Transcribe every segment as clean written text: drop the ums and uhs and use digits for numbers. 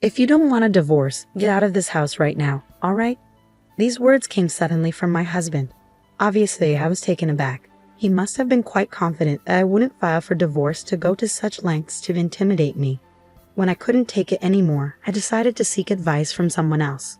If you don't want a divorce, get out of this house right now, all right? These words came suddenly from my husband. Obviously, I was taken aback. He must have been quite confident that I wouldn't file for divorce to go to such lengths to intimidate me. When I couldn't take it anymore, I decided to seek advice from someone else.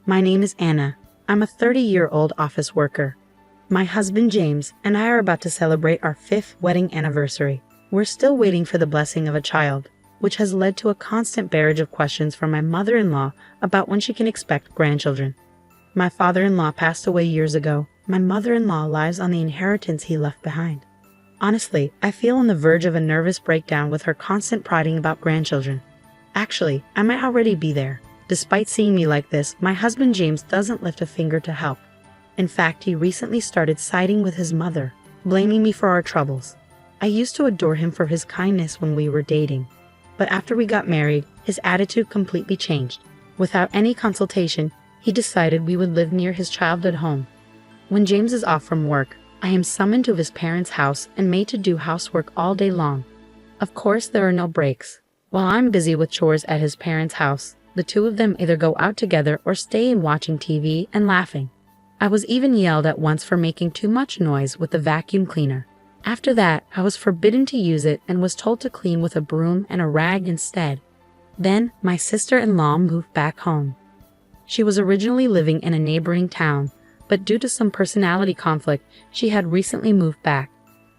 My name is Anna. I'm a 30-year-old office worker. My husband James and I are about to celebrate our 5th wedding anniversary. We're still waiting for the blessing of a child, which has led to a constant barrage of questions from my mother-in-law about when she can expect grandchildren. My father-in-law passed away years ago. My mother-in-law lives on the inheritance he left behind. Honestly, I feel on the verge of a nervous breakdown with her constant prating about grandchildren. Actually, I might already be there. Despite seeing me like this, my husband James doesn't lift a finger to help. In fact, he recently started siding with his mother, blaming me for our troubles. I used to adore him for his kindness when we were dating. But after we got married, his attitude completely changed. Without any consultation, he decided we would live near his childhood home. When James is off from work, I am summoned to his parents' house and made to do housework all day long. Of course, there are no breaks. While I'm busy with chores at his parents' house, the two of them either go out together or stay in watching TV and laughing. I was even yelled at once for making too much noise with the vacuum cleaner. After that, I was forbidden to use it and was told to clean with a broom and a rag instead. Then, my sister-in-law moved back home. She was originally living in a neighboring town, but due to some personality conflict, she had recently moved back.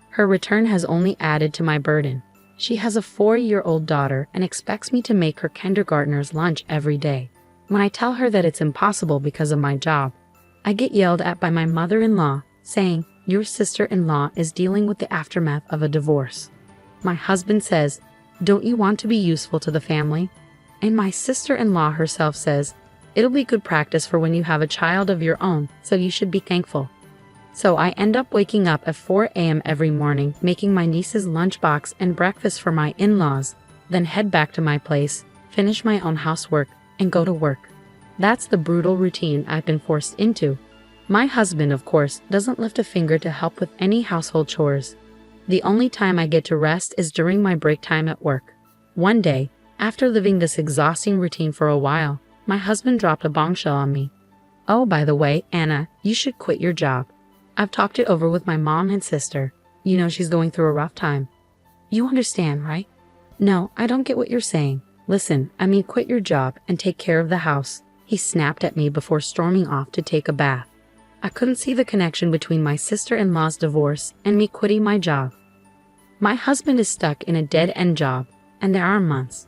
Her return has only added to my burden. She has a 4-year-old daughter and expects me to make her kindergartner's lunch every day. When I tell her that it's impossible because of my job, I get yelled at by my mother-in-law, saying, "Your sister-in-law is dealing with the aftermath of a divorce." My husband says, "Don't you want to be useful to the family?" And my sister-in-law herself says, "It'll be good practice for when you have a child of your own, so you should be thankful." So I end up waking up at 4 a.m. every morning, making my niece's lunchbox and breakfast for my in-laws, then head back to my place, finish my own housework, and go to work. That's the brutal routine I've been forced into. My husband, of course, doesn't lift a finger to help with any household chores. The only time I get to rest is during my break time at work. One day, after living this exhausting routine for a while, my husband dropped a bombshell on me. "Oh, by the way, Anna, you should quit your job. I've talked it over with my mom and sister. You know she's going through a rough time. You understand, right?" "No, I don't get what you're saying." "Listen, I mean quit your job and take care of the house," he snapped at me before storming off to take a bath. I couldn't see the connection between my sister-in-law's divorce and me quitting my job. My husband is stuck in a dead-end job, and there are months.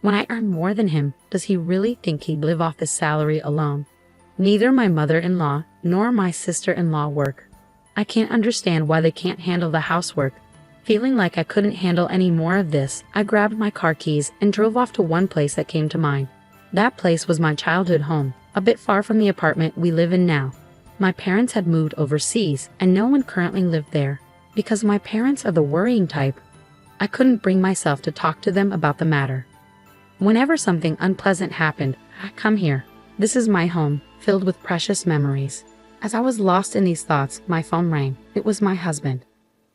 When I earn more than him, does he really think he'd live off his salary alone? Neither my mother-in-law nor my sister-in-law work. I can't understand why they can't handle the housework. Feeling like I couldn't handle any more of this, I grabbed my car keys and drove off to one place that came to mind. That place was my childhood home, a bit far from the apartment we live in now. My parents had moved overseas, and no one currently lived there, because my parents are the worrying type. I couldn't bring myself to talk to them about the matter. Whenever something unpleasant happened, I'd come here. This is my home, filled with precious memories. As I was lost in these thoughts, my phone rang. It was my husband.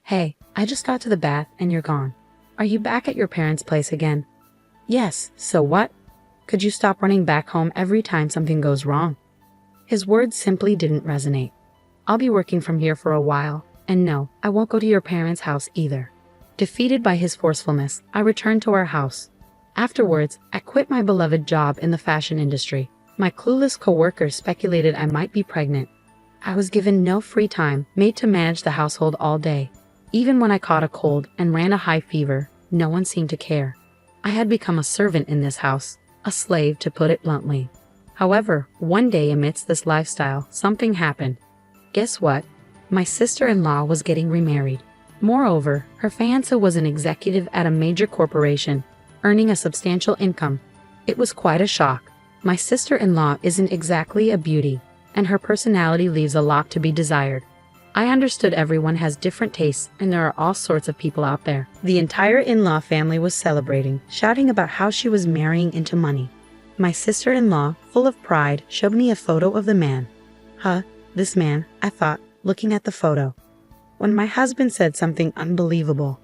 "Hey, I just got to the bath and you're gone. Are you back at your parents' place again?" "Yes, so what? Could you stop running back home every time something goes wrong?" His words simply didn't resonate. "I'll be working from here for a while, and no, I won't go to your parents' house either." Defeated by his forcefulness, I returned to our house. Afterwards, I quit my beloved job in the fashion industry. My clueless coworkers speculated I might be pregnant. I was given no free time, made to manage the household all day. Even when I caught a cold and ran a high fever, no one seemed to care. I had become a servant in this house, a slave to put it bluntly. However, one day amidst this lifestyle, something happened. Guess what? My sister-in-law was getting remarried. Moreover, her fiancé was an executive at a major corporation, earning a substantial income. It was quite a shock. My sister-in-law isn't exactly a beauty, and her personality leaves a lot to be desired. I understood everyone has different tastes, and there are all sorts of people out there. The entire in-law family was celebrating, shouting about how she was marrying into money. My sister-in-law, full of pride, showed me a photo of the man. "Huh, this man," I thought, looking at the photo. When my husband said something unbelievable.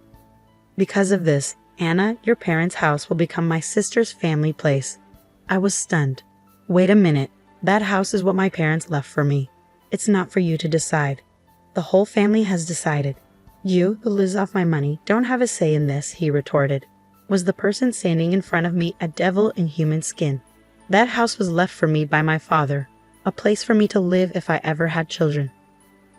"Because of this, Anna, your parents' house will become my sister's family place. I was stunned. Wait a minute. That house is what my parents left for me. It's not for you to decide. The whole family has decided. You, who lives off my money, don't have a say in this, he retorted. Was the person standing in front of me a devil in human skin? That house was left for me by my father, a place for me to live if I ever had children.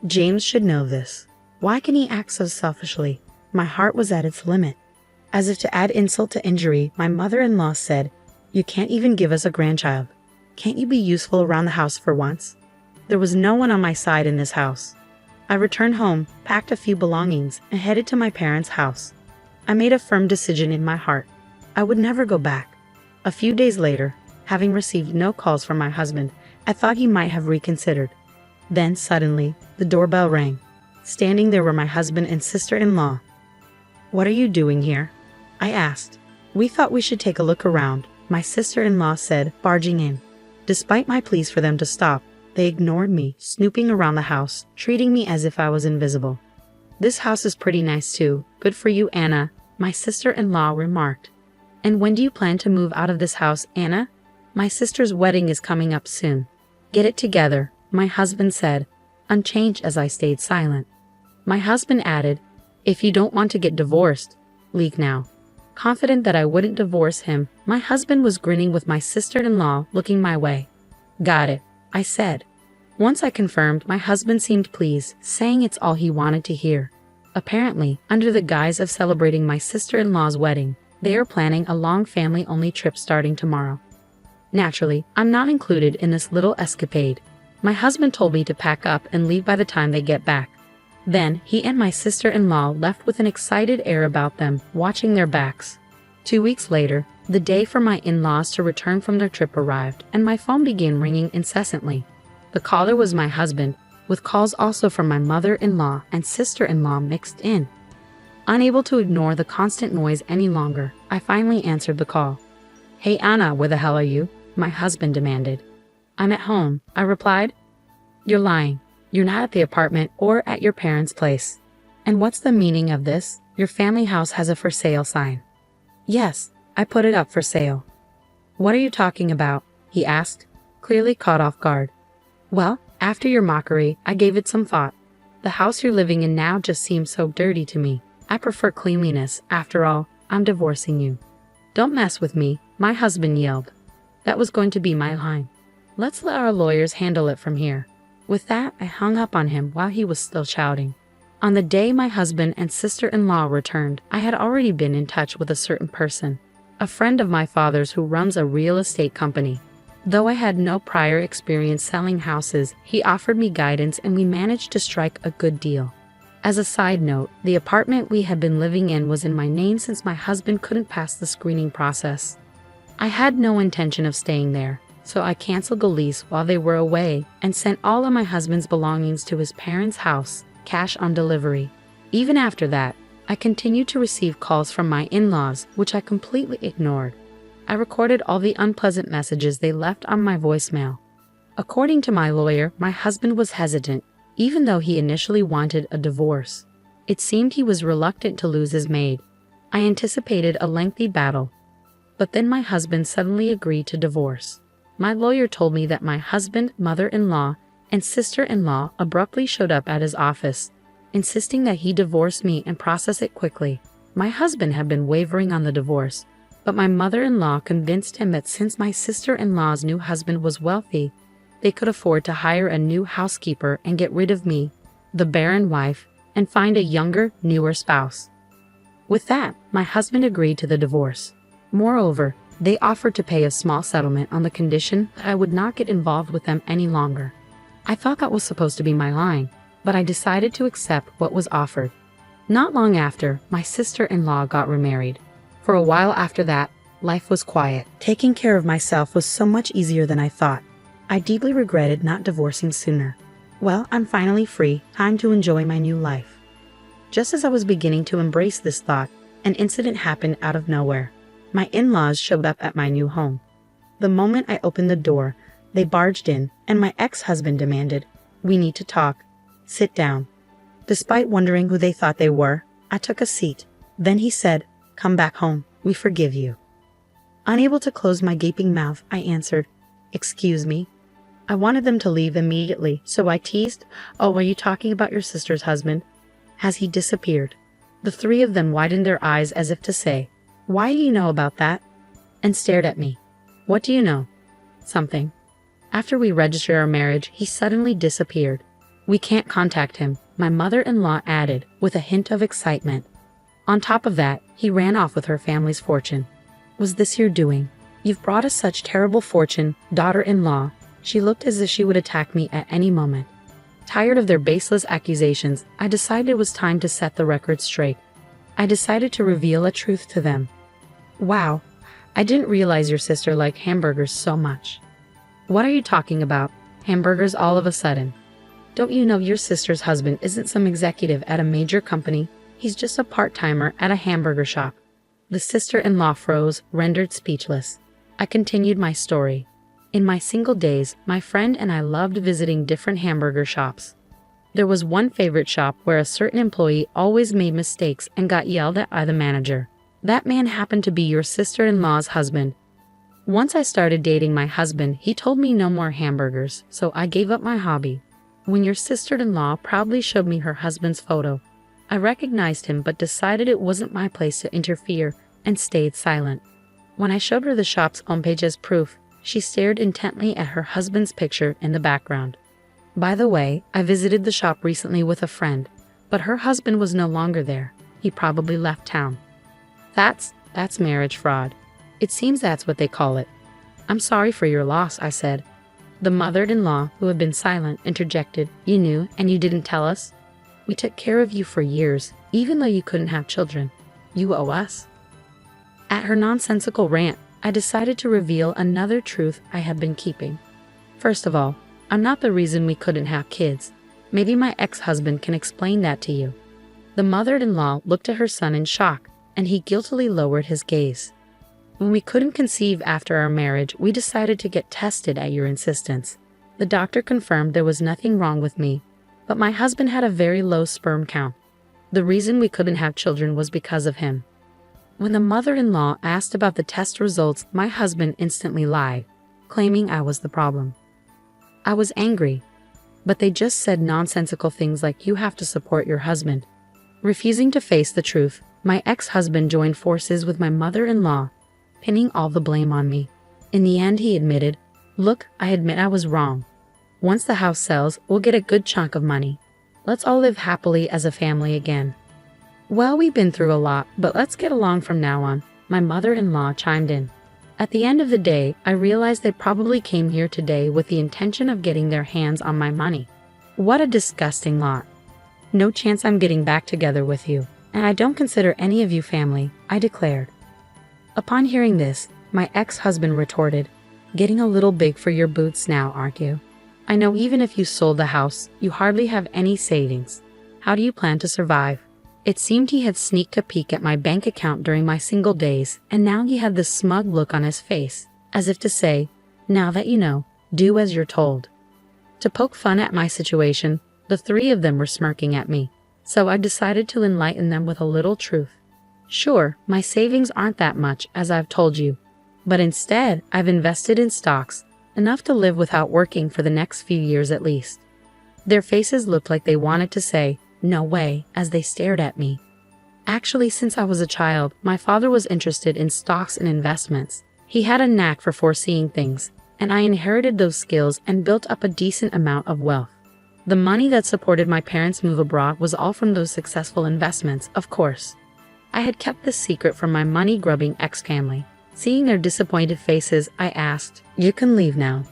James should know this. Why can he act so selfishly? My heart was at its limit. As if to add insult to injury, my mother-in-law said, "You can't even give us a grandchild. Can't you be useful around the house for once?" There was no one on my side in this house. I returned home, packed a few belongings, and headed to my parents' house. I made a firm decision in my heart. I would never go back. A few days later, having received no calls from my husband, I thought he might have reconsidered. Then, suddenly, the doorbell rang. Standing there were my husband and sister-in-law. "What are you doing here?" I asked. "We thought we should take a look around," my sister-in-law said, barging in. Despite my pleas for them to stop, they ignored me, snooping around the house, treating me as if I was invisible. "This house is pretty nice too. Good for you, Anna," my sister-in-law remarked. "And when do you plan to move out of this house, Anna? My sister's wedding is coming up soon." "Get it together," my husband said, unchanged as I stayed silent. My husband added, "If you don't want to get divorced, leave now." Confident that I wouldn't divorce him, my husband was grinning with my sister-in-law looking my way. "Got it," I said. Once I confirmed, my husband seemed pleased, saying it's all he wanted to hear. Apparently, under the guise of celebrating my sister-in-law's wedding, they are planning a long family-only trip starting tomorrow. Naturally, I'm not included in this little escapade. My husband told me to pack up and leave by the time they get back. Then, he and my sister-in-law left with an excited air about them, watching their backs. 2 weeks later, the day for my in-laws to return from their trip arrived, and my phone began ringing incessantly. The caller was my husband, with calls also from my mother-in-law and sister-in-law mixed in. Unable to ignore the constant noise any longer, I finally answered the call. "Hey Anna, where the hell are you?" my husband demanded. "I'm at home," I replied. "You're lying. You're not at the apartment or at your parents' place." "And what's the meaning of this? Your family house has a for sale sign." "Yes, I put it up for sale." "What are you talking about?" he asked, clearly caught off guard. "Well, after your mockery, I gave it some thought. The house you're living in now just seems so dirty to me. I prefer cleanliness. After all, I'm divorcing you." "Don't mess with me," my husband yelled. That was going to be my line. "Let's let our lawyers handle it from here." With that, I hung up on him while he was still shouting. On the day my husband and sister-in-law returned, I had already been in touch with a certain person, a friend of my father's who runs a real estate company. Though I had no prior experience selling houses, he offered me guidance and we managed to strike a good deal. As a side note, the apartment we had been living in was in my name since my husband couldn't pass the screening process. I had no intention of staying there, so I canceled the lease while they were away and sent all of my husband's belongings to his parents' house, cash on delivery. Even after that, I continued to receive calls from my in-laws, which I completely ignored. I recorded all the unpleasant messages they left on my voicemail. According to my lawyer, my husband was hesitant, even though he initially wanted a divorce. It seemed he was reluctant to lose his maid. I anticipated a lengthy battle. But then my husband suddenly agreed to divorce. My lawyer told me that my husband, mother-in-law, and sister-in-law abruptly showed up at his office, insisting that he divorce me and process it quickly. My husband had been wavering on the divorce, but my mother-in-law convinced him that since my sister-in-law's new husband was wealthy, they could afford to hire a new housekeeper and get rid of me, the barren wife, and find a younger, newer spouse. With that, my husband agreed to the divorce. Moreover, they offered to pay a small settlement on the condition that I would not get involved with them any longer. I thought that was supposed to be my line, but I decided to accept what was offered. Not long after, my sister-in-law got remarried. For a while after that, life was quiet. Taking care of myself was so much easier than I thought. I deeply regretted not divorcing sooner. Well, I'm finally free, time to enjoy my new life. Just as I was beginning to embrace this thought, an incident happened out of nowhere. My in-laws showed up at my new home. The moment I opened the door, they barged in, and my ex-husband demanded, "We need to talk. Sit down." Despite wondering who they thought they were, I took a seat. Then he said, "Come back home. We forgive you." Unable to close my gaping mouth, I answered, "Excuse me." I wanted them to leave immediately, so I teased, "Oh, are you talking about your sister's husband? Has he disappeared?" The three of them widened their eyes as if to say, "Why do you know about that?" and stared at me. "What do you know?" "Something. After we registered our marriage, he suddenly disappeared. We can't contact him," my mother-in-law added, with a hint of excitement. "On top of that, he ran off with her family's fortune." "Was this your doing? You've brought us such terrible fortune, daughter-in-law." She looked as if she would attack me at any moment. Tired of their baseless accusations, I decided it was time to set the record straight. I decided to reveal a truth to them. "Wow, I didn't realize your sister liked hamburgers so much." "What are you talking about? Hamburgers all of a sudden? Don't you know your sister's husband isn't some executive at a major company? He's just a part-timer at a hamburger shop." The sister-in-law froze, rendered speechless. I continued my story. In my single days, my friend and I loved visiting different hamburger shops. There was one favorite shop where a certain employee always made mistakes and got yelled at by the manager. That man happened to be your sister-in-law's husband. Once I started dating my husband, he told me no more hamburgers, so I gave up my hobby. When your sister-in-law proudly showed me her husband's photo, I recognized him but decided it wasn't my place to interfere and stayed silent. When I showed her the shop's homepage as proof, she stared intently at her husband's picture in the background. By the way, I visited the shop recently with a friend, but her husband was no longer there. He probably left town. That's marriage fraud. It seems that's what they call it." "I'm sorry for your loss," I said. The mother-in-law, who had been silent, interjected, "You knew, and you didn't tell us? We took care of you for years, even though you couldn't have children. You owe us." At her nonsensical rant, I decided to reveal another truth I had been keeping. "First of all, I'm not the reason we couldn't have kids. Maybe my ex-husband can explain that to you." The mother-in-law looked at her son in shock, and he guiltily lowered his gaze. "When we couldn't conceive after our marriage, we decided to get tested at your insistence. The doctor confirmed there was nothing wrong with me, but my husband had a very low sperm count. The reason we couldn't have children was because of him." When the mother-in-law asked about the test results, my husband instantly lied, claiming I was the problem. I was angry, but they just said nonsensical things like, "You have to support your husband." Refusing to face the truth, my ex-husband joined forces with my mother-in-law, pinning all the blame on me. In the end, he admitted, "Look, I admit I was wrong. Once the house sells, we'll get a good chunk of money. Let's all live happily as a family again." "Well, we've been through a lot, but let's get along from now on," my mother-in-law chimed in. At the end of the day, I realized they probably came here today with the intention of getting their hands on my money. What a disgusting lot. "No chance I'm getting back together with you, and I don't consider any of you family," I declared. Upon hearing this, my ex-husband retorted, "Getting a little big for your boots now, aren't you? I know even if you sold the house, you hardly have any savings. How do you plan to survive?" It seemed he had sneaked a peek at my bank account during my single days, and now he had this smug look on his face, as if to say, "Now that you know, do as you're told." To poke fun at my situation, the three of them were smirking at me, so I decided to enlighten them with a little truth. "Sure, my savings aren't that much, as I've told you, but instead, I've invested in stocks, enough to live without working for the next few years at least." Their faces looked like they wanted to say, "No way," as they stared at me. Actually, since I was a child, my father was interested in stocks and investments. He had a knack for foreseeing things, and I inherited those skills and built up a decent amount of wealth. The money that supported my parents' move abroad was all from those successful investments, of course. I had kept this secret from my money-grubbing ex-family. Seeing their disappointed faces, I asked, "You can leave now."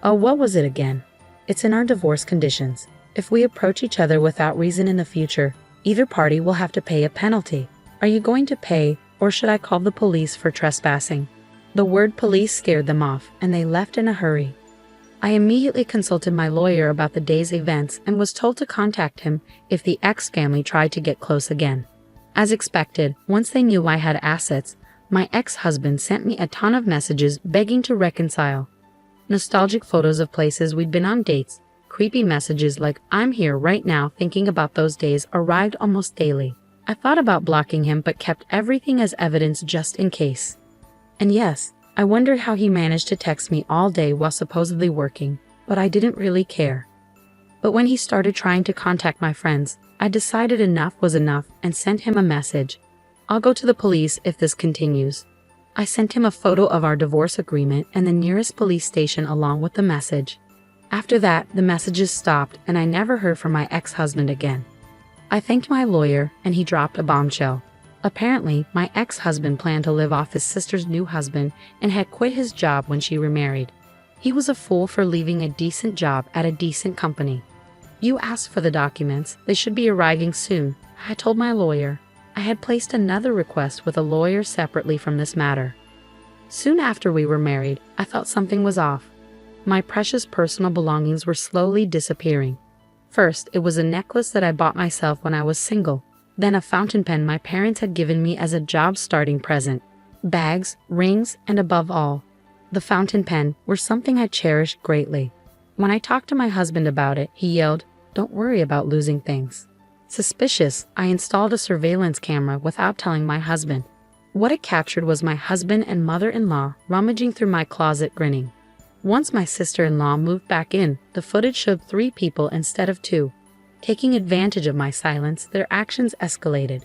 "Oh, what was it again?" "It's in our divorce conditions. If we approach each other without reason in the future, either party will have to pay a penalty. Are you going to pay, or should I call the police for trespassing?" The word police scared them off, and they left in a hurry. I immediately consulted my lawyer about the day's events and was told to contact him if the ex-family tried to get close again. As expected, once they knew I had assets, my ex-husband sent me a ton of messages begging to reconcile. Nostalgic photos of places we'd been on dates, creepy messages like, "I'm here right now thinking about those days," arrived almost daily. I thought about blocking him but kept everything as evidence just in case. And yes, I wondered how he managed to text me all day while supposedly working, but I didn't really care. But when he started trying to contact my friends, I decided enough was enough and sent him a message. I'll go to the police if this continues. I sent him a photo of our divorce agreement and the nearest police station along with the message. After that, the messages stopped and I never heard from my ex-husband again. I thanked my lawyer and he dropped a bombshell. Apparently, my ex-husband planned to live off his sister's new husband and had quit his job when she remarried. He was a fool for leaving a decent job at a decent company. You asked for the documents. They should be arriving soon, I told my lawyer. I had placed another request with a lawyer separately from this matter. Soon after we were married, I thought something was off. My precious personal belongings were slowly disappearing. First, it was a necklace that I bought myself when I was single. Then a fountain pen my parents had given me as a job starting present. Bags, rings, and above all, the fountain pen were something I cherished greatly. When I talked to my husband about it, he yelled, "Don't worry about losing things." Suspicious, I installed a surveillance camera without telling my husband. What it captured was my husband and mother-in-law rummaging through my closet grinning. Once my sister-in-law moved back in, the footage showed 3 people instead of 2. Taking advantage of my silence, their actions escalated.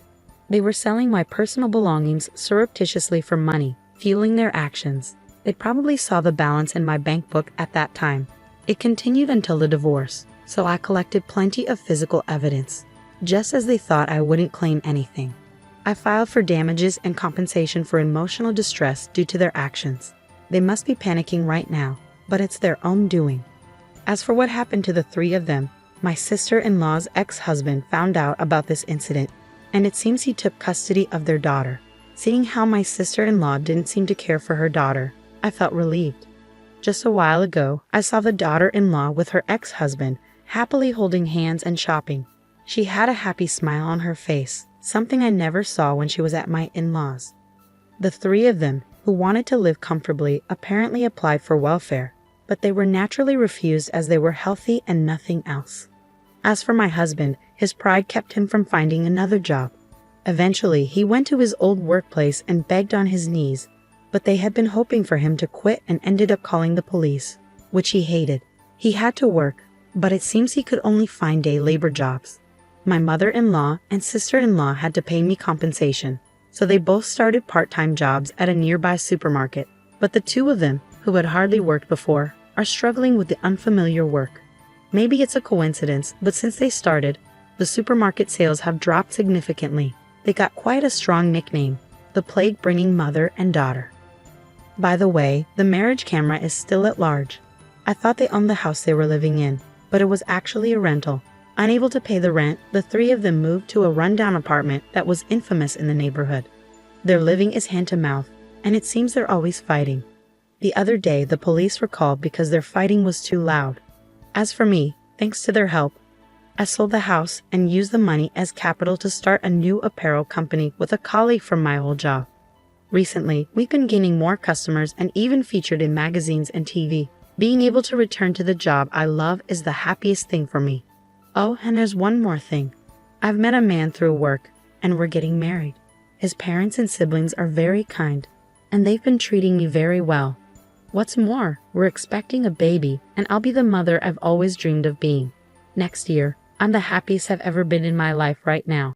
They were selling my personal belongings surreptitiously for money, fueling their actions. They probably saw the balance in my bank book at that time. It continued until the divorce, so I collected plenty of physical evidence. Just as they thought I wouldn't claim anything, I filed for damages and compensation for emotional distress due to their actions. They must be panicking right now, but it's their own doing. As for what happened to the 3 of them, my sister-in-law's ex-husband found out about this incident, and it seems he took custody of their daughter. Seeing how my sister-in-law didn't seem to care for her daughter, I felt relieved. Just a while ago, I saw the daughter-in-law with her ex-husband, happily holding hands and shopping. She had a happy smile on her face, something I never saw when she was at my in-laws. The 3 of them, who wanted to live comfortably, apparently applied for welfare, but they were naturally refused as they were healthy and nothing else. As for my husband, his pride kept him from finding another job. Eventually, he went to his old workplace and begged on his knees, but they had been hoping for him to quit and ended up calling the police, which he hated. He had to work, but it seems he could only find day labor jobs. My mother-in-law and sister-in-law had to pay me compensation, so they both started part-time jobs at a nearby supermarket. But the 2 of them, who had hardly worked before, are struggling with the unfamiliar work. Maybe it's a coincidence, but since they started, the supermarket sales have dropped significantly. They got quite a strong nickname, the plague-bringing mother and daughter. By the way, the marriage camera is still at large. I thought they owned the house they were living in, but it was actually a rental. Unable to pay the rent, the 3 of them moved to a rundown apartment that was infamous in the neighborhood. Their living is hand-to-mouth, and it seems they're always fighting. The other day, the police were called because their fighting was too loud. As for me, thanks to their help, I sold the house and used the money as capital to start a new apparel company with a colleague from my old job. Recently, we've been gaining more customers and even featured in magazines and TV. Being able to return to the job I love is the happiest thing for me. Oh, and there's one more thing. I've met a man through work, and we're getting married. His parents and siblings are very kind, and they've been treating me very well. What's more, we're expecting a baby, and I'll be the mother I've always dreamed of being. Next year, I'm the happiest I've ever been in my life right now.